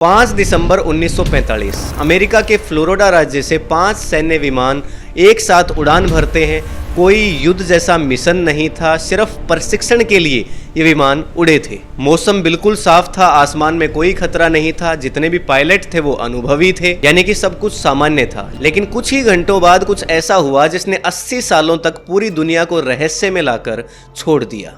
5 दिसंबर 1945 America के Florida राज्य से 5 सैन्य विमान एक साथ उड़ान भरते हैं। कोई युद्ध जैसा मिशन नहीं था, सिर्फ प्रशिक्षण के लिए ये विमान उड़े थे। मौसम बिल्कुल साफ था, आसमान में कोई खतरा नहीं था, जितने भी पायलट थे वो अनुभवी थे, यानी कि सब कुछ सामान्य था। लेकिन कुछ ही घंटों बाद कुछ ऐसा हुआ जिसने 80 सालों तक पूरी दुनिया को रहस्य में लाकर छोड़ दिया।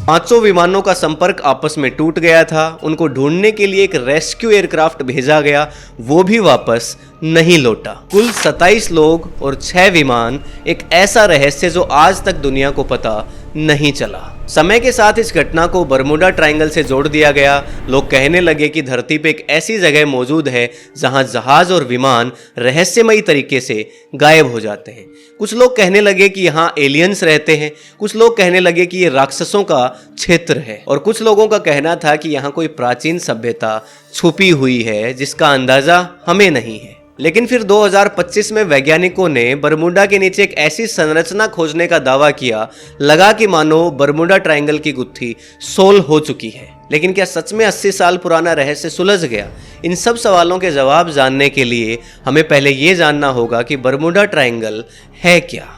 पांचों विमानों का संपर्क आपस में टूट गया था। उनको ढूंढने के लिए एक रेस्क्यू एयरक्राफ्ट भेजा गया, वो भी वापस नहीं लौटा। कुल 27 लोग और 6 विमान, एक ऐसा रहस्य जो आज तक दुनिया को पता नहीं चला। समय के साथ इस घटना को बरमूडा ट्रायंगल से जोड़ दिया गया। लोग कहने लगे कि धरती पे एक ऐसी जगह मौजूद है जहां जहाज और विमान रहस्यमयी तरीके से गायब हो जाते हैं। कुछ लोग कहने लगे कि यहाँ एलियंस रहते हैं, कुछ लोग कहने लगे कि ये राक्षसों का क्षेत्र है, और कुछ लोगों का कहना था कि यहाँ कोई प्राचीन सभ्यता छुपी हुई है जिसका अंदाजा हमें नहीं है। लेकिन फिर 2025 में वैज्ञानिकों ने बरमूडा के नीचे एक ऐसी संरचना खोजने का दावा किया, लगा कि मानो बरमूडा ट्रायंगल की गुत्थी सोल्व हो चुकी है। लेकिन क्या सच में 80 साल पुराना रहस्य सुलझ गया? इन सब सवालों के जवाब जानने के लिए हमें पहले ये जानना होगा कि बरमूडा ट्रायंगल है क्या।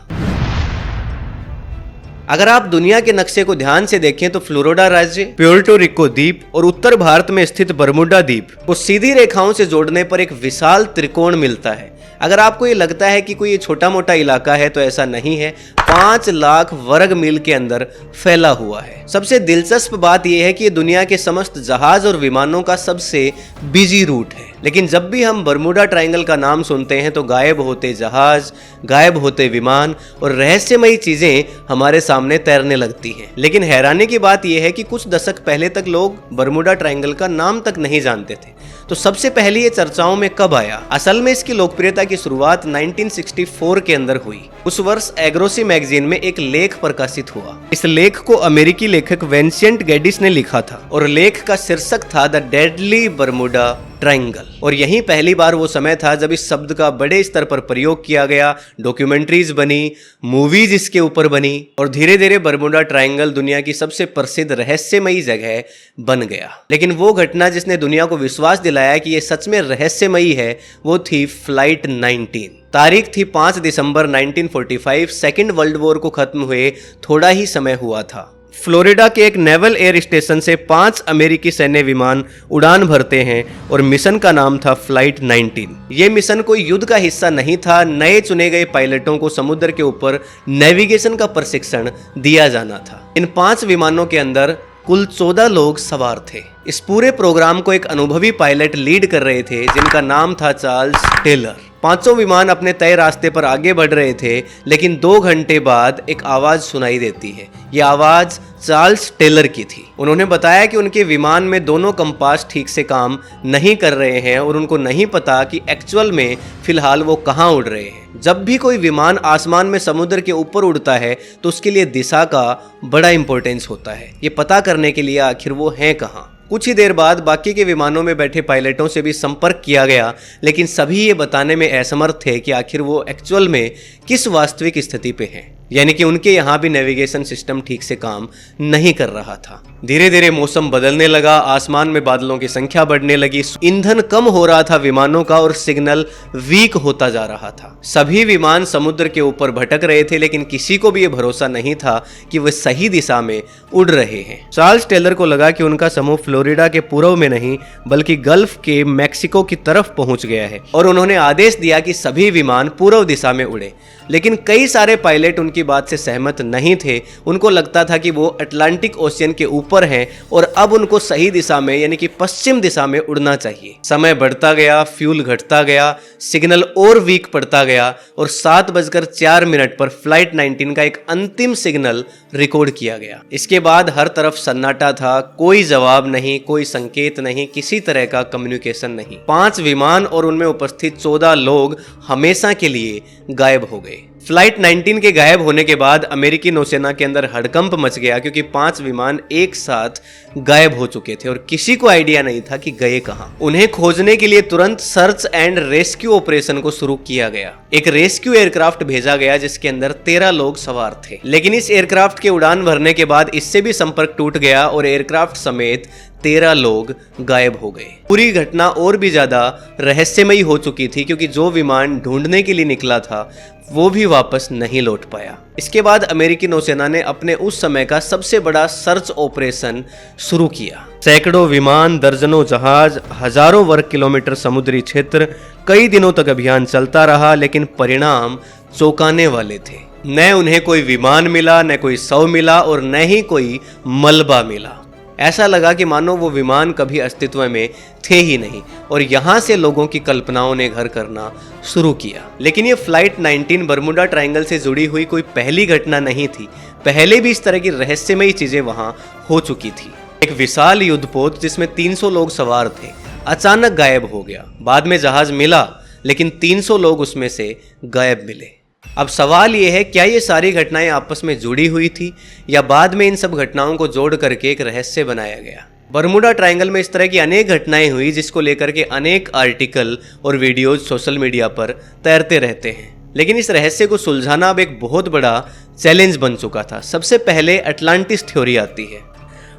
अगर आप दुनिया के नक्शे को ध्यान से देखें तो फ्लोरिडा राज्य, प्यूर्टो रिको द्वीप और उत्तर भारत में स्थित बरमूडा द्वीप को सीधी रेखाओं से जोड़ने पर एक विशाल त्रिकोण मिलता है। अगर आपको ये लगता है कि कोई ये छोटा मोटा इलाका है तो ऐसा नहीं है, 5 लाख वर्ग मील के अंदर फैला हुआ है। सबसे दिलचस्प बात यह है कि ये दुनिया के समस्त जहाज और विमानों का सबसे बिजी रूट है। लेकिन जब भी हम बरमूडा ट्रायंगल का नाम सुनते हैं तो गायब होते जहाज, गायब होते विमान और रहस्यमयी चीजें हमारे सामने तैरने लगती हैं। लेकिन हैरानी की बात यह है कि कुछ दशक पहले तक लोग बरमूडा ट्रायंगल का नाम तक नहीं जानते थे। तो सबसे पहले ये चर्चाओं में कब आया? असल में इसकी लोकप्रियता की शुरुआत 1964 के अंदर हुई। उस वर्ष एग्रोसी मैगजीन में एक लेख प्रकाशित हुआ। इस लेख को अमेरिकी लेखक विंसेंट गेडिस ने लिखा था और लेख का शीर्षक था द डेडली बरमूडा ट्रायंगल। और यही पहली बार वो समय था जब इस शब्द का बड़े स्तर पर प्रयोग किया गया। डॉक्यूमेंट्रीज बनी, मूवीज इसके ऊपर बनी और धीरे धीरे बरमूडा ट्रायंगल दुनिया की सबसे प्रसिद्ध रहस्यमयी जगह बन गया। लेकिन वो घटना जिसने दुनिया को विश्वास दिलाया कि ये सच में रहस्यमयी है, वो थी फ्लाइट 19। तारीख थी 5 दिसंबर 1945। सेकेंड वर्ल्ड वॉर को खत्म हुए थोड़ा ही समय हुआ था। फ्लोरिडा के एक नेवल एयर स्टेशन से 5 अमेरिकी सैन्य विमान उड़ान भरते हैं और मिशन का नाम था फ्लाइट 19। ये मिशन कोई युद्ध का हिस्सा नहीं था। नए चुने गए पायलटों को समुद्र के ऊपर नेविगेशन का प्रशिक्षण दिया जाना था। इन 5 विमानों के अंदर कुल 14 लोग सवार थे। इस पूरे प्रोग्राम को एक अनुभवी पायलट लीड कर रहे थे जिनका नाम था चार्ल्स टेलर। पांचों विमान अपने तय रास्ते पर आगे बढ़ रहे थे, लेकिन 2 घंटे बाद एक आवाज सुनाई देती है। यह आवाज चार्ल्स टेलर की थी। उन्होंने बताया कि उनके विमान में दोनों कंपास ठीक से काम नहीं कर रहे हैं और उनको नहीं पता कि एक्चुअल में फिलहाल वो कहाँ उड़ रहे हैं। जब भी कोई विमान आसमान में समुद्र के ऊपर उड़ता है तो उसके लिए दिशा का बड़ा इंपॉर्टेंस होता है, ये पता करने के लिए आखिर वो हैं कहाँ। कुछ ही देर बाद बाकी के विमानों में बैठे पायलटों से भी संपर्क किया गया, लेकिन सभी ये बताने में असमर्थ थे कि आखिर वो एक्चुअल में किस वास्तविक स्थिति पे हैं, यानी कि उनके यहाँ भी नेविगेशन सिस्टम ठीक से काम नहीं कर रहा था। धीरे धीरे मौसम बदलने लगा, आसमान में बादलों की संख्या बढ़ने लगी, ईंधन कम हो रहा था विमानों का और सिग्नल वीक होता जा रहा था। सभी विमान समुद्र के ऊपर भटक रहे थे, लेकिन किसी को भी ये भरोसा नहीं था कि वे सही दिशा में उड़ रहे हैं। चार्ल्स टेलर को लगा कि उनका समूह फ्लोरिडा के पूर्व में नहीं बल्कि गल्फ के मैक्सिको की तरफ पहुंच गया है और उन्होंने आदेश दिया कि सभी विमान पूर्व दिशा में उड़े। लेकिन कई सारे पायलट उनकी बात से सहमत नहीं थे। उनको लगता था कि वो अटलांटिक ओशियन के ऊपर हैं और अब उनको सही दिशा में यानी कि पश्चिम दिशा में उड़ना चाहिए। समय बढ़ता गया, फ्यूल घटता गया, सिग्नल और वीक पड़ता गया और 7:04 पर फ्लाइट 19 का एक अंतिम सिग्नल रिकॉर्ड किया गया। इसके बाद हर तरफ सन्नाटा था, कोई जवाब नहीं, कोई संकेत नहीं, किसी तरह का कम्युनिकेशन नहीं। 5 विमान और उनमें उपस्थित 14 लोग हमेशा के लिए गायब हो गए। फ्लाइट 19 के गायब होने के बाद अमेरिकी नौसेना के अंदर हड़कंप मच गया, क्योंकि 5 विमान एक साथ गायब हो चुके थे और किसी को आइडिया नहीं था कि गए कहां। उन्हें खोजने के लिए तुरंत सर्च एंड रेस्क्यू ऑपरेशन को शुरू किया गया। एक रेस्क्यू एयरक्राफ्ट भेजा गया जिसके अंदर 13 लोग सवार थे, लेकिन इस एयरक्राफ्ट के उड़ान भरने के बाद इससे भी संपर्क टूट गया और एयरक्राफ्ट समेत 13 लोग गायब हो गए। पूरी घटना और भी ज्यादा रहस्यमयी हो चुकी थी, क्योंकि जो विमान ढूंढने के लिए निकला था वो भी वापस नहीं लौट पाया। इसके बाद अमेरिकी नौसेना ने अपने उस समय का सबसे बड़ा सर्च ऑपरेशन शुरू किया। सैकड़ों विमान, दर्जनों जहाज, हजारों वर्ग किलोमीटर समुद्री क्षेत्र, कई दिनों तक अभियान चलता रहा, लेकिन परिणाम चौंकाने वाले थे। न उन्हें कोई विमान मिला, न कोई शव मिला और न ही कोई मलबा मिला। ऐसा लगा कि मानो वो विमान कभी अस्तित्व में थे ही नहीं, और यहाँ से लोगों की कल्पनाओं ने घर करना शुरू किया। लेकिन ये फ्लाइट 19 बरमुडा ट्रायंगल से जुड़ी हुई कोई पहली घटना नहीं थी। पहले भी इस तरह की रहस्यमयी चीजें वहां हो चुकी थी। एक विशाल युद्धपोत जिसमें 300 लोग सवार थे अचानक गायब हो गया। बाद में जहाज मिला, लेकिन 300 लोग उसमें से गायब मिले। अब सवाल यह है, क्या ये सारी घटनाएं आपस में जुड़ी हुई थी या बाद में इन सब घटनाओं को जोड़ करके एक रहस्य बनाया गया। बरमुडा ट्रायंगल में इस तरह की अनेक घटनाएं हुई जिसको लेकर के अनेक आर्टिकल और वीडियोज सोशल मीडिया पर तैरते रहते हैं, लेकिन इस रहस्य को सुलझाना अब एक बहुत बड़ा चैलेंज बन चुका था। सबसे पहले अटलांटिस थ्योरी आती है।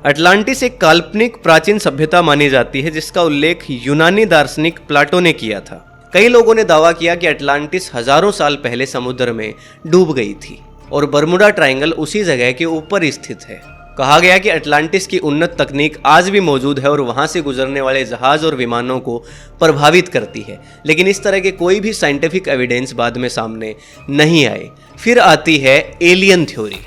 अटलांटिस एक काल्पनिक प्राचीन सभ्यता मानी जाती है जिसका उल्लेख यूनानी दार्शनिक प्लाटो ने किया था। कई लोगों ने दावा किया कि अटलांटिस हजारों साल पहले समुद्र में डूब गई थी और बरमुडा ट्रायंगल उसी जगह के ऊपर स्थित है। कहा गया कि अटलांटिस की उन्नत तकनीक आज भी मौजूद है और वहां से गुजरने वाले जहाज और विमानों को प्रभावित करती है, लेकिन इस तरह के कोई भी साइंटिफिक एविडेंस बाद में सामने नहीं आए। फिर आती है एलियन थ्योरी।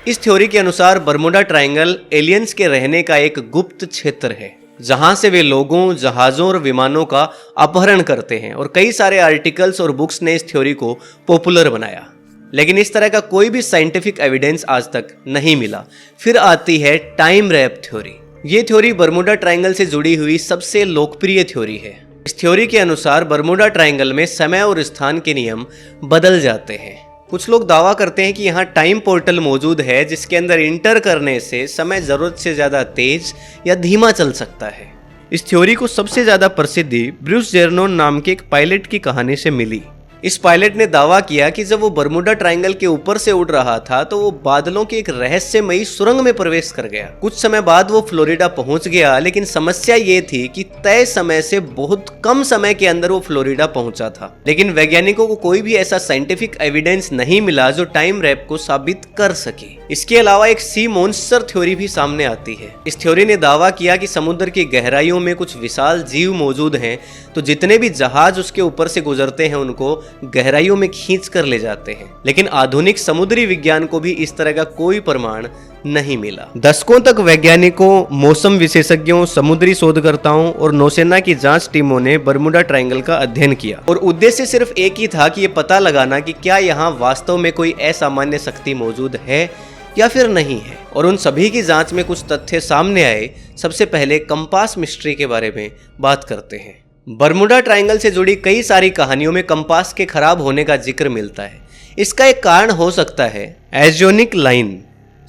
इस थ्योरी के अनुसार बरमुडा ट्रायंगल एलियंस के रहने का एक गुप्त क्षेत्र है जहां से वे लोगों, जहाजों और विमानों का अपहरण करते हैं, और कई सारे आर्टिकल्स और बुक्स ने इस थ्योरी को पॉपुलर बनाया, लेकिन इस तरह का कोई भी साइंटिफिक एविडेंस आज तक नहीं मिला। फिर आती है टाइम रैप थ्योरी। ये थ्योरी बरमुडा ट्रायंगल से जुड़ी हुई सबसे लोकप्रिय थ्योरी है। इस थ्योरी के अनुसार बरमुडा ट्रायंगल में समय और स्थान के नियम बदल जाते हैं। कुछ लोग दावा करते हैं कि यहाँ टाइम पोर्टल मौजूद है जिसके अंदर इंटर करने से समय जरूरत से ज्यादा तेज या धीमा चल सकता है। इस थ्योरी को सबसे ज्यादा प्रसिद्धि ब्रूस जेरनोन नाम के एक पायलट की कहानी से मिली। इस पायलट ने दावा किया कि जब वो बरमुडा ट्रायंगल के ऊपर से उड़ रहा था तो वो बादलों की एक रहस्यमयी सुरंग में प्रवेश कर गया। कुछ समय बाद वो फ्लोरिडा पहुंच गया, लेकिन समस्या ये थी कि तय समय से बहुत कम समय के अंदर वो फ्लोरिडा पहुंचा था। लेकिन वैज्ञानिकों को कोई भी ऐसा साइंटिफिक एविडेंस नहीं मिला जो टाइम रैप को साबित कर सके। इसके अलावा एक सी मॉन्स्टर थ्योरी भी सामने आती है। इस थ्योरी ने दावा किया कि समुद्र की गहराइयों में कुछ विशाल जीव मौजूद हैं, तो जितने भी जहाज उसके ऊपर से गुजरते हैं उनको गहराइयों में खींच कर ले जाते हैं। लेकिन आधुनिक समुद्री विज्ञान को भी इस तरह का कोई प्रमाण नहीं मिला। दशकों तक वैज्ञानिकों, मौसम विशेषज्ञों, समुद्री शोधकर्ताओं और नौसेना की जांच टीमों ने बरमुडा ट्रायंगल का अध्ययन किया, और उद्देश्य सिर्फ एक ही था कि ये पता लगाना कि क्या यहाँ वास्तव में कोई असामान्य शक्ति मौजूद है या फिर नहीं है। और उन सभी की जांच में कुछ तथ्य सामने आए। सबसे पहले कंपास मिस्ट्री के बारे में बात करते हैं। बरमुडा ट्रायंगल से जुड़ी कई सारी कहानियों में कंपास के खराब होने का जिक्र मिलता है। इसका एक कारण हो सकता है एजियोनिक लाइन।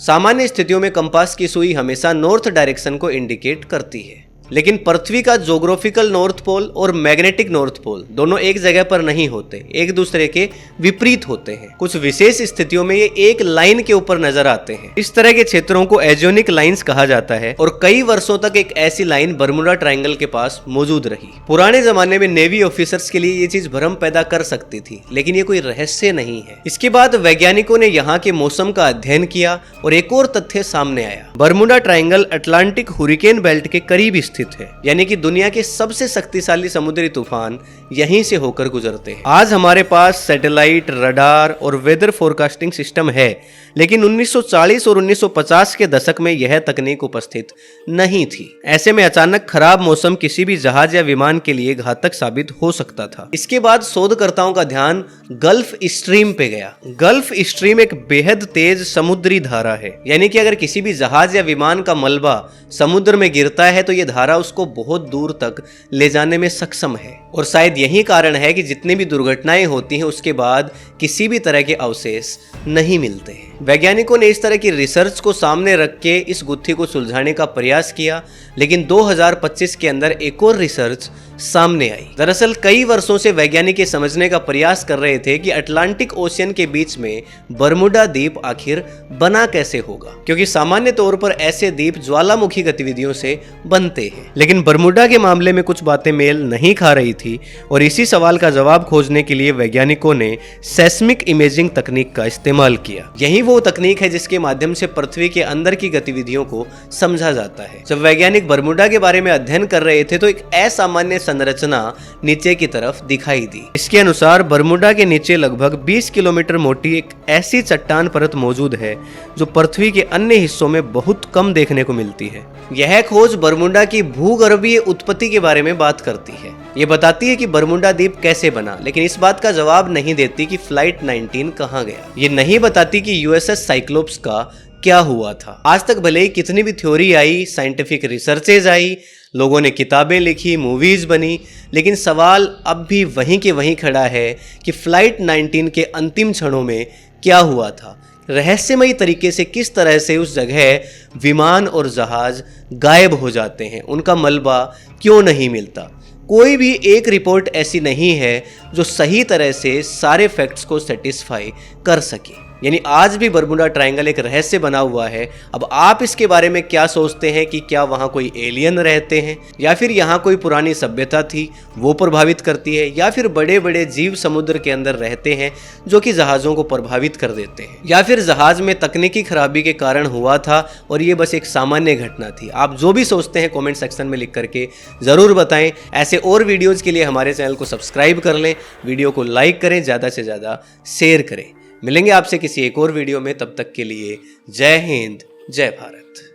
सामान्य स्थितियों में कंपास की सुई हमेशा नॉर्थ डायरेक्शन को इंडिकेट करती है, लेकिन पृथ्वी का ज्योग्राफिकल नॉर्थ पोल और मैग्नेटिक नॉर्थ पोल दोनों एक जगह पर नहीं होते, एक दूसरे के विपरीत होते हैं। कुछ विशेष स्थितियों में ये एक लाइन के ऊपर नजर आते हैं। इस तरह के क्षेत्रों को एजियोनिक लाइंस कहा जाता है, और कई वर्षों तक एक ऐसी लाइन बरमुडा ट्रायंगल के पास मौजूद रही। पुराने जमाने में नेवी ऑफिसर्स के लिए ये चीज भ्रम पैदा कर सकती थी, लेकिन ये कोई रहस्य नहीं है। इसके बाद वैज्ञानिकों ने यहाँ के मौसम का अध्ययन किया और एक और तथ्य सामने आया। Bermuda triangle Atlantic hurricane belt के करीब स्थित है, यानी कि दुनिया के सबसे शक्तिशाली समुद्री तूफान यहीं से होकर गुजरते हैं। आज हमारे पास सैटेलाइट, रडार और वेदर फोरकास्टिंग सिस्टम है, लेकिन 1940 और 1950 के दशक में यह तकनीक उपस्थित नहीं थी। ऐसे में अचानक खराब मौसम किसी भी जहाज या विमान के लिए घातक साबित हो सकता था। इसके बाद शोधकर्ताओं का ध्यान गल्फ स्ट्रीम पे गया। गल्फ स्ट्रीम एक बेहद तेज समुद्री धारा है, यानी कि अगर किसी भी जहाज या विमान का मलबा समुद्र में गिरता है तो यह धारा द्वारा उसको बहुत दूर तक ले जाने में सक्षम है। और शायद यही कारण है कि जितनी भी दुर्घटनाएं होती हैं उसके बाद किसी भी तरह के अवशेष नहीं मिलते हैं। वैज्ञानिकों ने इस तरह की रिसर्च को सामने रख के इस गुत्थी को सुलझाने का प्रयास किया, लेकिन 2025 के अंदर एक और रिसर्च सामने आई। दरअसल कई वर्षों से वैज्ञानिक ये समझने का प्रयास कर रहे थे कि अटलांटिक ओशियन के बीच में बरमूडा द्वीप आखिर बना कैसे होगा, क्योंकि सामान्य तौर पर ऐसे द्वीप ज्वालामुखी गतिविधियों से बनते हैं। लेकिन बरमूडा के मामले में कुछ बातें मेल नहीं खा रही थी और इसी सवाल का जवाब खोजने के लिए वैज्ञानिकों ने सेस्मिक इमेजिंग तकनीक का इस्तेमाल किया। यही वो तकनीक है जिसके माध्यम से पृथ्वी के अंदर की गतिविधियों को समझा जाता है। जब वैज्ञानिक बरमूडा के बारे में अध्ययन कर रहे थे तो एक असामान्य संरचना नीचे की तरफ दिखाई दी। इसके अनुसार बरमूडा के नीचे लगभग 20 किलोमीटर मोटी एक ऐसी चट्टान परत मौजूद है जो पृथ्वी के अन्य हिस्सों में बहुत कम देखने को मिलती है। यह खोज बरमूडा की भूगर्भीय उत्पत्ति के बारे में बात करती है। ये बताती है कि बरमूडा द्वीप कैसे बना, लेकिन इस बात का जवाब नहीं देती कि फ्लाइट 19 कहाँ गया। ये नहीं बताती कि यूएसएस साइक्लोप्स का क्या हुआ था। आज तक भले ही कितनी भी थ्योरी आई, साइंटिफिक रिसर्चेज आई, लोगों ने किताबें लिखी, मूवीज बनी, लेकिन सवाल अब भी वहीं के वहीं खड़ा है कि फ्लाइट 19 के अंतिम क्षणों में क्या हुआ था। रहस्यमयी तरीके से किस तरह से उस जगह विमान और जहाज गायब हो जाते हैं, उनका मलबा क्यों नहीं मिलता। कोई भी एक रिपोर्ट ऐसी नहीं है जो सही तरह से सारे फैक्ट्स को सेटिस्फाई कर सके। यानी आज भी बरमूडा ट्रायंगल एक रहस्य बना हुआ है। अब आप इसके बारे में क्या सोचते हैं कि क्या वहाँ कोई एलियन रहते हैं, या फिर यहाँ कोई पुरानी सभ्यता थी वो प्रभावित करती है, या फिर बड़े बड़े जीव समुद्र के अंदर रहते हैं जो कि जहाज़ों को प्रभावित कर देते हैं, या फिर जहाज़ में तकनीकी खराबी के कारण हुआ था और ये बस एक सामान्य घटना थी। आप जो भी सोचते हैं कॉमेंट सेक्शन में लिख करके ज़रूर बताएं। ऐसे और वीडियोज़ के लिए हमारे चैनल को सब्सक्राइब कर लें, वीडियो को लाइक करें, ज़्यादा से ज़्यादा शेयर करें। मिलेंगे आपसे किसी एक और वीडियो में, तब तक के लिए जय हिंद, जय भारत।